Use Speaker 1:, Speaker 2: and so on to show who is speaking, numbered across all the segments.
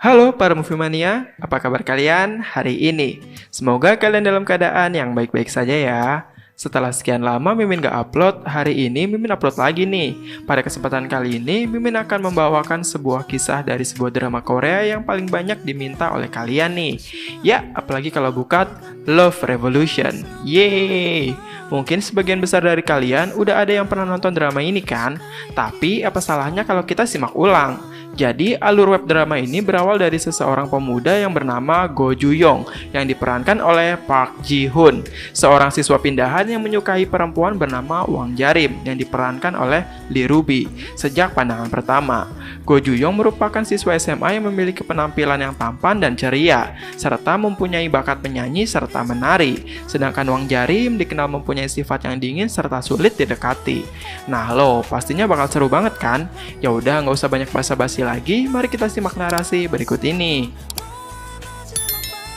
Speaker 1: Halo para Movie Mania, apa kabar kalian hari ini? Semoga kalian dalam keadaan yang baik-baik saja ya. Setelah sekian lama Mimin gak upload, hari ini Mimin upload lagi nih. Pada kesempatan kali ini, Mimin akan membawakan sebuah kisah dari sebuah drama Korea yang paling banyak diminta oleh kalian nih. Ya, apalagi kalau bukan Love Revolution. Yeay! Mungkin sebagian besar dari kalian udah ada yang pernah nonton drama ini kan? Tapi apa salahnya kalau kita simak ulang? Jadi, alur web drama ini berawal dari seseorang pemuda yang bernama Go Ju Yong yang diperankan oleh Park Ji Hoon, seorang siswa pindahan yang menyukai perempuan bernama Wang Jarim yang diperankan oleh Lee Ruby sejak pandangan pertama. Go Ju Yong merupakan siswa SMA yang memiliki penampilan yang tampan dan ceria, serta mempunyai bakat menyanyi serta menari, sedangkan Wang Jarim dikenal mempunyai sifat yang dingin serta sulit didekati. Nah lo, pastinya bakal seru banget kan? Ya udah nggak usah banyak basa-basi lagi, mari kita simak narasi berikut ini.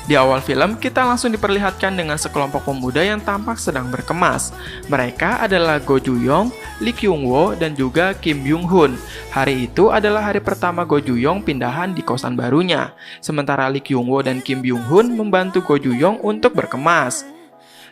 Speaker 1: Di awal film, kita langsung diperlihatkan dengan sekelompok pemuda yang tampak sedang berkemas. Mereka adalah Go Ju Yong, Lee Kyung Wo, dan juga Kim Byung Hun. Hari itu adalah hari pertama Go Ju Yong pindahan di kosan barunya. Sementara Lee Kyung Wo dan Kim Byung Hun membantu Go Ju Yong untuk berkemas.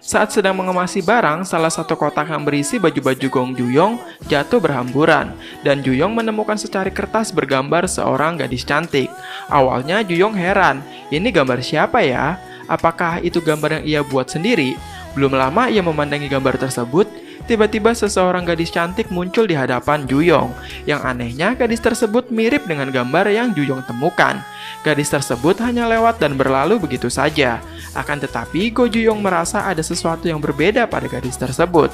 Speaker 1: Saat sedang mengemasi barang, salah satu kotak yang berisi baju-baju Gong Ju Yong jatuh berhamburan, dan Ju Yong menemukan secari kertas bergambar seorang gadis cantik. Awalnya Ju Yong heran, ini gambar siapa ya? Apakah itu gambar yang ia buat sendiri? Belum lama ia memandangi gambar tersebut, tiba-tiba seseorang gadis cantik muncul di hadapan Ju Yong. Yang anehnya, gadis tersebut mirip dengan gambar yang Ju Yong temukan. Gadis tersebut hanya lewat dan berlalu begitu saja. Akan tetapi, Go Ju Yong merasa ada sesuatu yang berbeda pada gadis tersebut.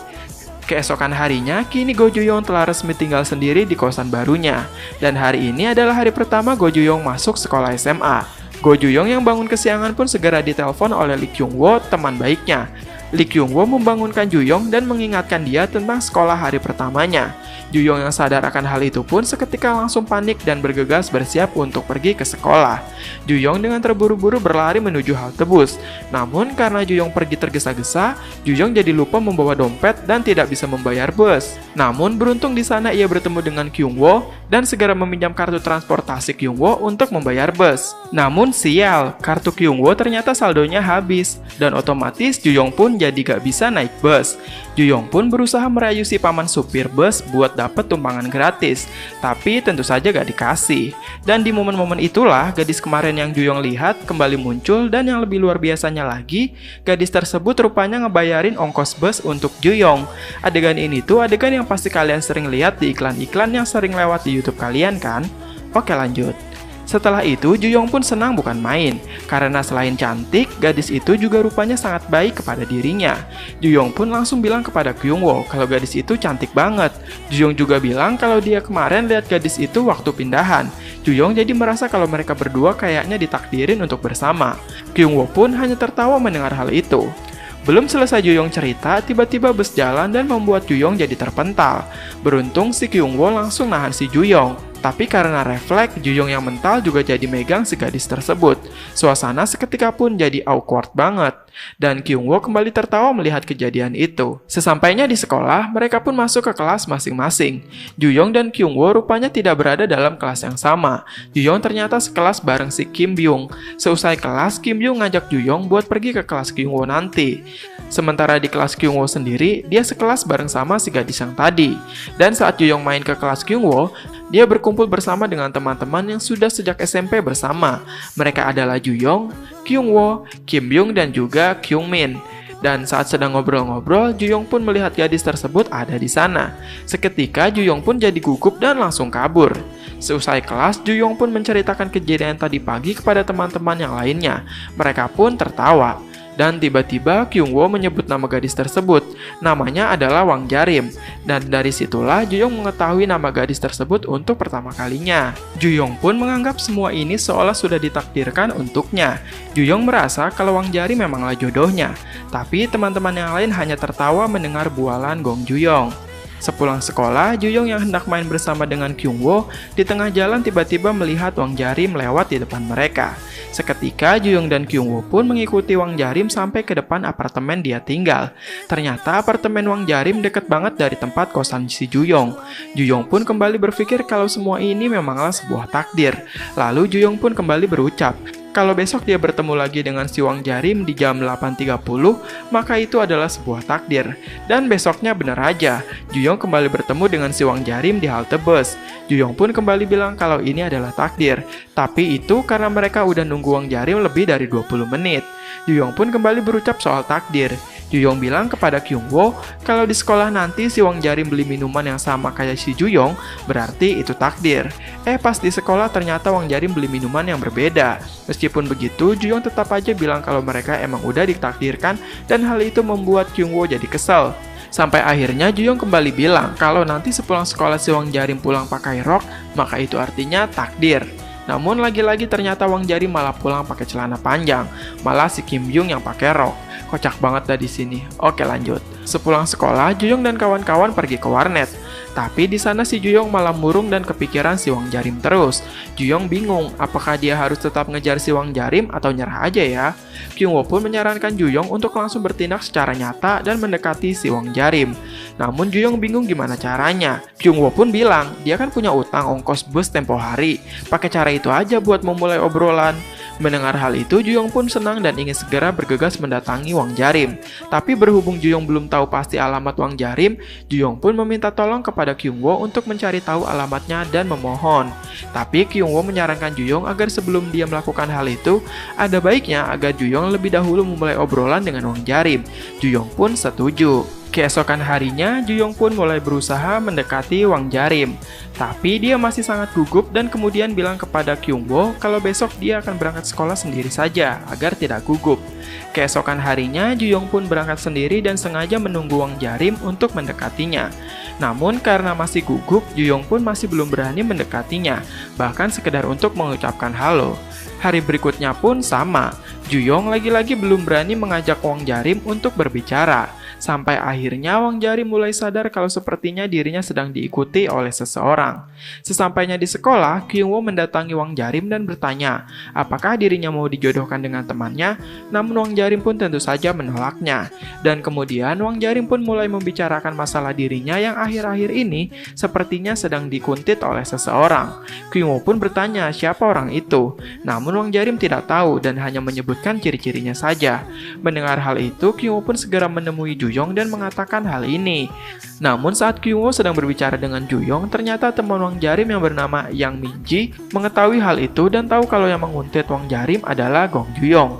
Speaker 1: Keesokan harinya, kini Go Ju Yong telah resmi tinggal sendiri di kosan barunya. Dan hari ini adalah hari pertama Go Ju Yong masuk sekolah SMA. Go Ju Yong yang bangun kesiangan pun segera ditelepon oleh Lee Kyung Wo, teman baiknya. Lee Kyung Wo membangunkan Ju Yong dan mengingatkan dia tentang sekolah hari pertamanya. Ju Yong yang sadar akan hal itu pun seketika langsung panik dan bergegas bersiap untuk pergi ke sekolah. Ju Yong dengan terburu-buru berlari menuju halte bus. Namun karena Ju Yong pergi tergesa-gesa, Ju Yong jadi lupa membawa dompet dan tidak bisa membayar bus. Namun beruntung di sana ia bertemu dengan Kyung Wo dan segera meminjam kartu transportasi Kyung Wo untuk membayar bus. Namun sial, kartu Kyung Wo ternyata saldonya habis dan otomatis Ju Yong pun jadi gak bisa naik bus. Ju Yong pun berusaha merayu si paman supir bus buat dapat tumpangan gratis, tapi tentu saja gak dikasih. Dan di momen-momen itulah gadis kemarin yang Ju Yong lihat kembali muncul, dan yang lebih luar biasanya lagi, gadis tersebut rupanya ngebayarin ongkos bus untuk Ju Yong. Adegan ini tuh adegan yang pasti kalian sering lihat di iklan-iklan yang sering lewat di YouTube kalian kan? Oke lanjut. Setelah itu, Ju Yong pun senang bukan main, karena selain cantik, gadis itu juga rupanya sangat baik kepada dirinya. Ju Yong pun langsung bilang kepada Kyung Wo kalau gadis itu cantik banget. Ju Yong juga bilang kalau dia kemarin lihat gadis itu waktu pindahan. Ju Yong jadi merasa kalau mereka berdua kayaknya ditakdirin untuk bersama. Kyung Wo pun hanya tertawa mendengar hal itu. Belum selesai Ju Yong cerita, tiba-tiba bus jalan dan membuat Ju Yong jadi terpental. Beruntung si Kyung Wo langsung nahan si Ju Yong. Tapi karena refleks, Ju Yong yang mental juga jadi megang si gadis tersebut. Suasana seketika pun jadi awkward banget. Dan Kyung Wo kembali tertawa melihat kejadian itu. Sesampainya di sekolah, mereka pun masuk ke kelas masing-masing. Ju Yong dan Kyung Wo rupanya tidak berada dalam kelas yang sama. Ju Yong ternyata sekelas bareng si Kim Byung. Seusai kelas, Kim Byung ngajak Ju Yong buat pergi ke kelas Kyung Wo nanti. Sementara di kelas Kyung Wo sendiri, dia sekelas bareng sama si gadis yang tadi. Dan saat Ju Yong main ke kelas Kyung Wo, dia berkumpul bersama dengan teman-teman yang sudah sejak SMP bersama. Mereka adalah Ju Yong, Kyung Wo, Kim Byung, dan juga Kyung Min. Dan saat sedang ngobrol-ngobrol, Ju Yong pun melihat gadis tersebut ada di sana. Seketika Ju Yong pun jadi gugup dan langsung kabur. Seusai kelas, Ju Yong pun menceritakan kejadian tadi pagi kepada teman-teman yang lainnya. Mereka pun tertawa. Dan tiba-tiba Kyung Wo menyebut nama gadis tersebut. Namanya adalah Wang Jarim. Dan dari situlah Ju Yong mengetahui nama gadis tersebut untuk pertama kalinya. Ju Yong pun menganggap semua ini seolah sudah ditakdirkan untuknya. Ju Yong merasa kalau Wang Jarim memanglah jodohnya. Tapi teman-teman yang lain hanya tertawa mendengar bualan Gong Ju Yong. Sepulang sekolah, Juyong yang hendak main bersama dengan Kyungwoo di tengah jalan tiba-tiba melihat Wang Jarim lewat di depan mereka. Seketika, Juyong dan Kyungwoo pun mengikuti Wang Jarim sampai ke depan apartemen dia tinggal. Ternyata apartemen Wang Jarim dekat banget dari tempat kosan si Juyong. Juyong pun kembali berpikir kalau semua ini memanglah sebuah takdir. Lalu Juyong pun kembali berucap, kalau besok dia bertemu lagi dengan si Wang Jarim di jam 8.30, maka itu adalah sebuah takdir. Dan besoknya benar aja, Juyong kembali bertemu dengan si Wang Jarim di halte bus. Juyong pun kembali bilang kalau ini adalah takdir. Tapi itu karena mereka udah nunggu Wang Jarim lebih dari 20 menit. Juyong pun kembali berucap soal takdir. Juyong bilang kepada Kyungwoo kalau di sekolah nanti si Wang Jarim beli minuman yang sama kayak si Juyong, berarti itu takdir. Pas di sekolah ternyata Wang Jarim beli minuman yang berbeda. Meskipun begitu, Juyong tetap aja bilang kalau mereka emang udah ditakdirkan dan hal itu membuat Kyungwoo jadi kesel. Sampai akhirnya Juyong kembali bilang kalau nanti sepulang sekolah si Wang Jarim pulang pakai rok, maka itu artinya takdir. Namun lagi-lagi ternyata Wang Jarim malah pulang pakai celana panjang, malah si Kim Byung yang pakai rok. Kocak banget dah di sini. Oke, lanjut. Sepulang sekolah, Juyong dan kawan-kawan pergi ke warnet. Tapi di sana si Juyong malah murung dan kepikiran si Wang Jarim terus. Juyong bingung, apakah dia harus tetap ngejar si Wang Jarim atau nyerah aja ya? Kyungwoo pun menyarankan Juyong untuk langsung bertindak secara nyata dan mendekati si Wang Jarim. Namun Juyong bingung gimana caranya. Kyungwoo pun bilang, dia kan punya utang ongkos bus tempo hari. Pakai cara itu aja buat memulai obrolan. Mendengar hal itu, Juyong pun senang dan ingin segera bergegas mendatangi Wang Jarim. Tapi berhubung Juyong belum tahu pasti alamat Wang Jarim, Juyong pun meminta tolong kepada Kyungwoo untuk mencari tahu alamatnya dan memohon. Tapi Kyungwoo menyarankan Juyong agar sebelum dia melakukan hal itu, ada baiknya agar Juyong lebih dahulu memulai obrolan dengan Wang Jarim. Juyong pun setuju. Keesokan harinya, Juyong pun mulai berusaha mendekati Wang Jarim. Tapi dia masih sangat gugup dan kemudian bilang kepada Kyungwoo kalau besok dia akan berangkat sekolah sendiri saja agar tidak gugup. Keesokan harinya, Juyong pun berangkat sendiri dan sengaja menunggu Wang Jarim untuk mendekatinya. Namun karena masih gugup, Juyong pun masih belum berani mendekatinya, bahkan sekedar untuk mengucapkan halo. Hari berikutnya pun sama, Juyong lagi-lagi belum berani mengajak Wang Jarim untuk berbicara. Sampai akhirnya Wang Jarim mulai sadar kalau sepertinya dirinya sedang diikuti oleh seseorang. Sesampainya di sekolah, Kyungwoo mendatangi Wang Jarim dan bertanya, apakah dirinya mau dijodohkan dengan temannya, namun Wang Jarim pun tentu saja menolaknya. Dan kemudian Wang Jarim pun mulai membicarakan masalah dirinya yang akhir-akhir ini sepertinya sedang dikuntit oleh seseorang. Kyungwoo pun bertanya siapa orang itu, namun Wang Jarim tidak tahu dan hanya menyebutkan ciri-cirinya saja. Mendengar hal itu, Kyungwoo pun segera menemui Juyong dan mengatakan hal ini. Namun saat Kyungwoo sedang berbicara dengan Juyong, ternyata teman Wang Jarim yang bernama Yang Minji mengetahui hal itu dan tahu kalau yang menguntit Wang Jarim adalah Gong Juyong.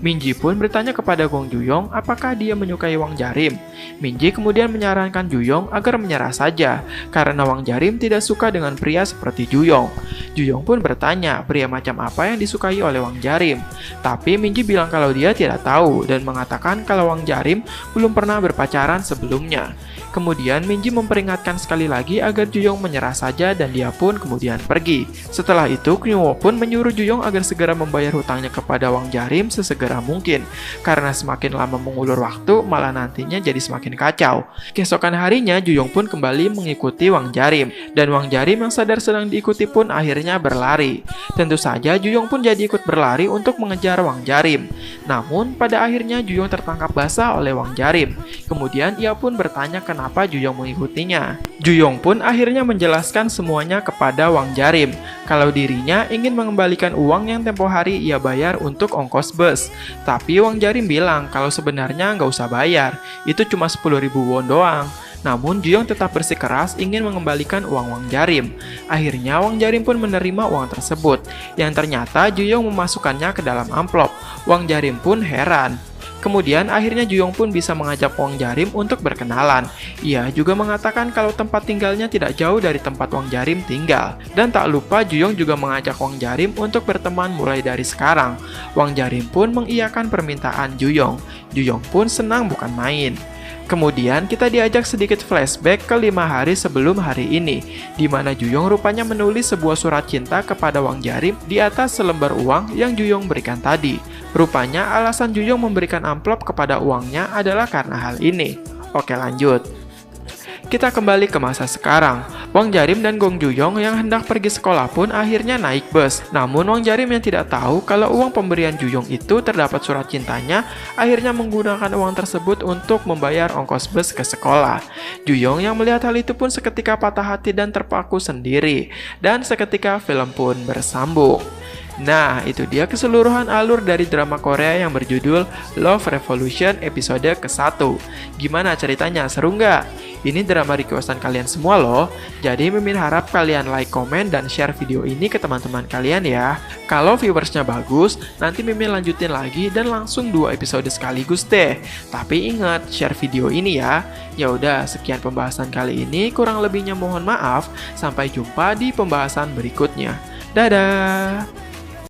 Speaker 1: Minji pun bertanya kepada Gong Juyong apakah dia menyukai Wang Jarim. Minji kemudian menyarankan Juyong agar menyerah saja, karena Wang Jarim tidak suka dengan pria seperti Juyong. Juyong pun bertanya pria macam apa yang disukai oleh Wang Jarim. Tapi Minji bilang kalau dia tidak tahu dan mengatakan kalau Wang Jarim belum pernah berpacaran sebelumnya. Kemudian Minji memperingatkan sekali lagi agar Juyong menyerah saja dan dia pun kemudian pergi. Setelah itu, Kyungwoo pun menyuruh Juyong agar segera membayar hutangnya kepada Wang Jarim sesegera mungkin. Karena semakin lama mengulur waktu, malah nantinya jadi semakin kacau. Keesokan harinya, Juyong pun kembali mengikuti Wang Jarim. Dan Wang Jarim yang sadar sedang diikuti pun akhirnya berlari. Tentu saja Juyong pun jadi ikut berlari untuk mengejar Wang Jarim. Namun, pada akhirnya Juyong tertangkap basah oleh Wang Jarim. Kemudian ia pun bertanya kenapa Juyong mengikutinya. Juyong pun akhirnya menjelaskan semuanya kepada Wang Jarim, kalau dirinya ingin mengembalikan uang yang tempo hari ia bayar untuk ongkos bus. Tapi Wang Jarim bilang kalau sebenarnya nggak usah bayar, itu cuma 10.000 won doang. Namun Juyong tetap bersikeras ingin mengembalikan uang Wang Jarim. Akhirnya Wang Jarim pun menerima uang tersebut, yang ternyata Juyong memasukkannya ke dalam amplop. Wang Jarim pun heran. Kemudian akhirnya Juyong pun bisa mengajak Wang Jarim untuk berkenalan. Ia juga mengatakan kalau tempat tinggalnya tidak jauh dari tempat Wang Jarim tinggal. Dan tak lupa Juyong juga mengajak Wang Jarim untuk berteman mulai dari sekarang. Wang Jarim pun mengiyakan permintaan Juyong. Juyong pun senang bukan main. Kemudian kita diajak sedikit flashback ke 5 hari sebelum hari ini, di mana Juyong rupanya menulis sebuah surat cinta kepada Wang Jarim di atas selembar uang yang Juyong berikan tadi. Rupanya alasan Juyong memberikan amplop kepada uangnya adalah karena hal ini. Oke, lanjut. Kita kembali ke masa sekarang. Wang Jarim dan Gong Juyong yang hendak pergi sekolah pun akhirnya naik bus. Namun Wang Jarim yang tidak tahu kalau uang pemberian Juyong itu terdapat surat cintanya, akhirnya menggunakan uang tersebut untuk membayar ongkos bus ke sekolah. Juyong yang melihat hal itu pun seketika patah hati dan terpaku sendiri. Dan seketika film pun bersambung. Nah, itu dia keseluruhan alur dari drama Korea yang berjudul Love Revolution episode ke-1. Gimana ceritanya? Seru nggak? Ini drama requestan kalian semua loh. Jadi Mimin harap kalian like, komen, dan share video ini ke teman-teman kalian ya. Kalau viewersnya bagus, nanti Mimin lanjutin lagi dan langsung 2 episode sekaligus deh. Tapi ingat, share video ini ya. Ya udah, sekian pembahasan kali ini. Kurang lebihnya mohon maaf. Sampai jumpa di pembahasan berikutnya. Dadah!